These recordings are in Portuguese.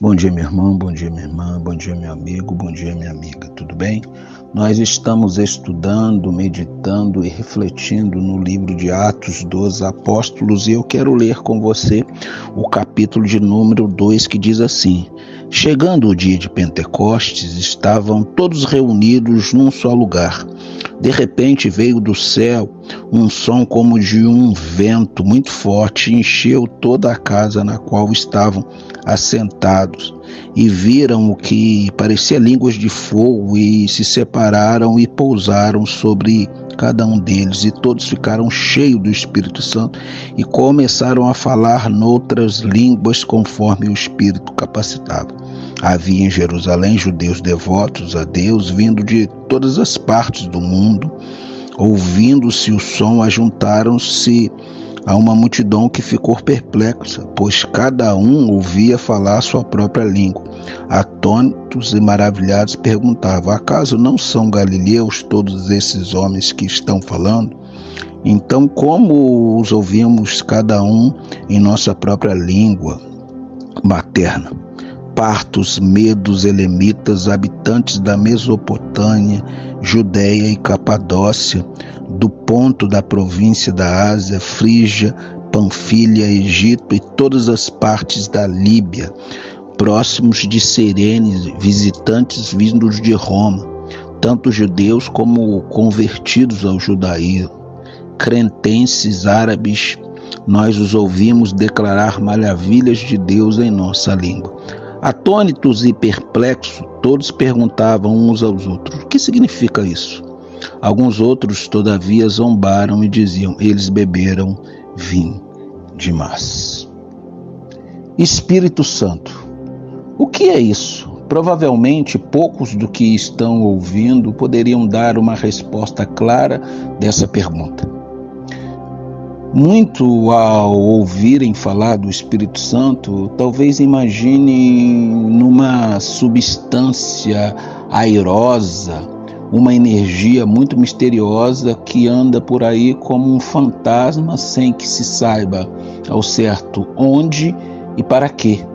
Bom dia, meu irmão, bom dia, minha irmã, bom dia, meu amigo, bom dia, minha amiga, tudo bem? Nós estamos estudando, meditando e refletindo no livro de Atos dos Apóstolos e eu quero ler com você o capítulo de número 2 que diz assim: Chegando o dia de Pentecostes, estavam todos reunidos num só lugar. De repente veio do céu um som como de um vento muito forte e encheu toda a casa na qual estavam assentados. E viram o que parecia línguas de fogo e se separaram e pousaram sobre cada um deles. E todos ficaram cheios do Espírito Santo e começaram a falar noutras línguas conforme o Espírito capacitava. Havia em Jerusalém judeus devotos a Deus, vindo de todas as partes do mundo. Ouvindo-se o som, ajuntaram-se a uma multidão que ficou perplexa, pois cada um ouvia falar sua própria língua. Atônitos e maravilhados perguntavam: acaso não são galileus todos esses homens que estão falando? Então, como os ouvimos cada um em nossa própria língua materna? Partos, medos, elemitas, habitantes da Mesopotâmia, Judeia e Capadócia, do ponto da província da Ásia, Frígia, Panfilha, Egito e todas as partes da Líbia, próximos de Cirene, visitantes vindos de Roma, tanto judeus como convertidos ao judaísmo, cretenses, árabes, nós os ouvimos declarar maravilhas de Deus em nossa língua. Atônitos e perplexos, todos perguntavam uns aos outros: o que significa isso? Alguns outros, todavia, zombaram e diziam: eles beberam vinho demais. Espírito Santo. O que é isso? Provavelmente poucos do que estão ouvindo poderiam dar uma resposta clara dessa pergunta. Muito ao ouvirem falar do Espírito Santo, talvez imaginem numa substância airosa, uma energia muito misteriosa que anda por aí como um fantasma sem que se saiba ao certo onde e para quê.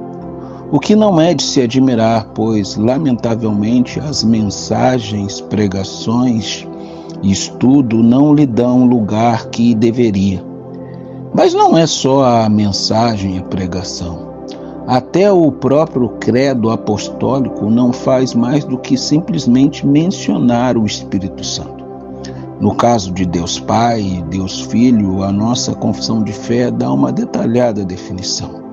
O que não é de se admirar, pois, lamentavelmente, as mensagens, pregações e estudo não lhe dão o lugar que deveria. Mas não é só a mensagem e a pregação. Até o próprio credo apostólico não faz mais do que simplesmente mencionar o Espírito Santo. No caso de Deus Pai e Deus Filho, a nossa confissão de fé dá uma detalhada definição.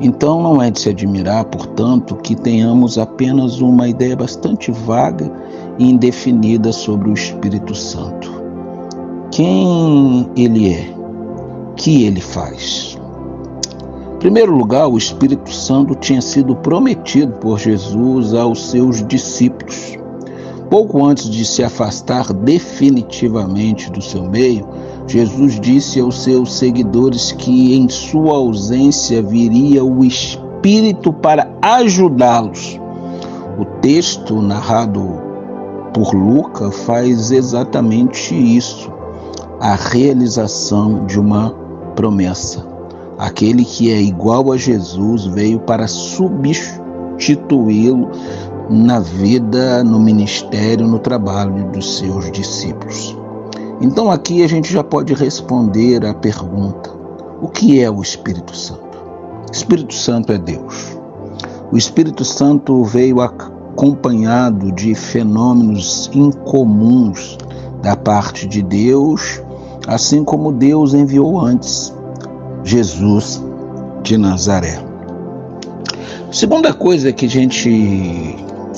Então não é de se admirar, portanto, que tenhamos apenas uma ideia bastante vaga e indefinida sobre o Espírito Santo. Quem ele é? Que ele faz? Em primeiro lugar, o Espírito Santo tinha sido prometido por Jesus aos seus discípulos. Pouco antes de se afastar definitivamente do seu meio, Jesus disse aos seus seguidores que em sua ausência viria o Espírito para ajudá-los. O texto narrado por Lucas faz exatamente isso, a realização de uma promessa. Aquele que é igual a Jesus veio para substituí-lo na vida, no ministério, no trabalho dos seus discípulos. Então aqui a gente já pode responder à pergunta: o que é o Espírito Santo? O Espírito Santo é Deus. O Espírito Santo veio acompanhado de fenômenos incomuns da parte de Deus, assim como Deus enviou antes Jesus de Nazaré. Segunda coisa que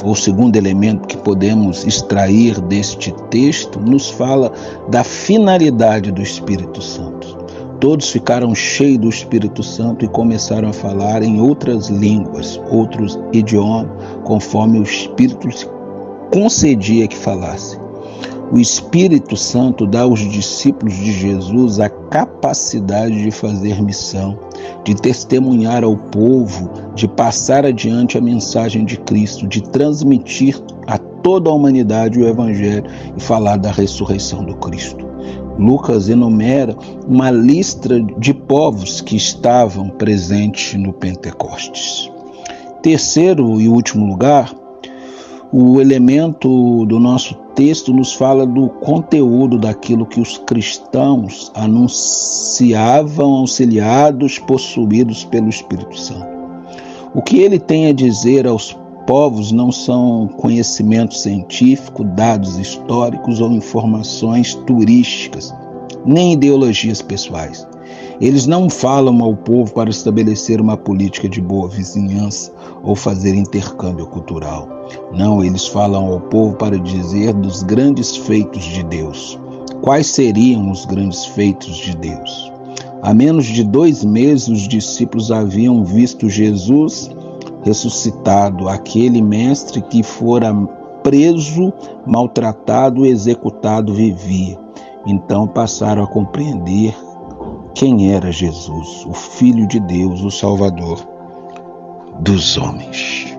o segundo elemento que podemos extrair deste texto, nos fala da finalidade do Espírito Santo. Todos ficaram cheios do Espírito Santo e começaram a falar em outras línguas, outros idiomas, conforme o Espírito concedia que falasse. O Espírito Santo dá aos discípulos de Jesus a capacidade de fazer missão, de testemunhar ao povo, de passar adiante a mensagem de Cristo, de transmitir a toda a humanidade o Evangelho e falar da ressurreição do Cristo. Lucas enumera uma lista de povos que estavam presentes no Pentecostes. terceiro e último lugar, o elemento do nosso texto nos fala do conteúdo daquilo que os cristãos anunciavam, auxiliados, possuídos pelo Espírito Santo. O que ele tem a dizer aos povos não são conhecimento científico, dados históricos ou informações turísticas, nem ideologias pessoais. Eles não falam ao povo para estabelecer uma política de boa vizinhança ou fazer intercâmbio cultural. Não, eles falam ao povo para dizer dos grandes feitos de Deus. Quais seriam os grandes feitos de Deus? Há menos de 2 meses, os discípulos haviam visto Jesus ressuscitado, aquele mestre que fora preso, maltratado, executado, vivia. Então passaram a compreender quem era Jesus, o Filho de Deus, o Salvador dos homens.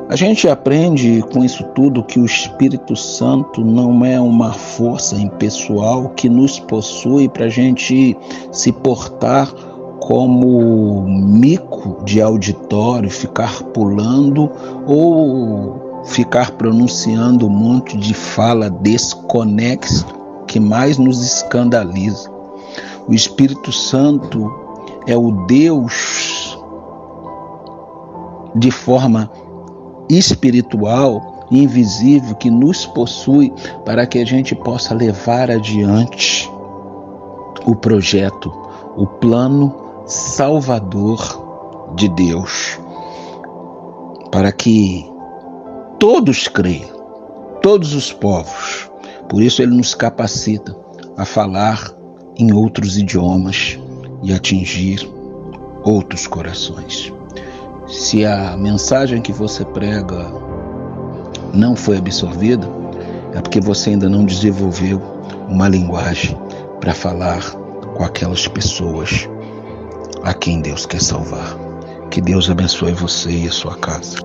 A gente aprende com isso tudo que o Espírito Santo não é uma força impessoal que nos possui para a gente se portar como mico de auditório, ficar pulando ou ficar pronunciando um monte de fala desconexa que mais nos escandaliza. O Espírito Santo é o Deus de forma espiritual, invisível, que nos possui para que a gente possa levar adiante o projeto, o plano salvador de Deus, para que todos creiam, todos os povos. Por isso ele nos capacita a falar em outros idiomas e atingir outros corações. Se a mensagem que você prega não foi absorvida, é porque você ainda não desenvolveu uma linguagem para falar com aquelas pessoas a quem Deus quer salvar. Que Deus abençoe você e a sua casa.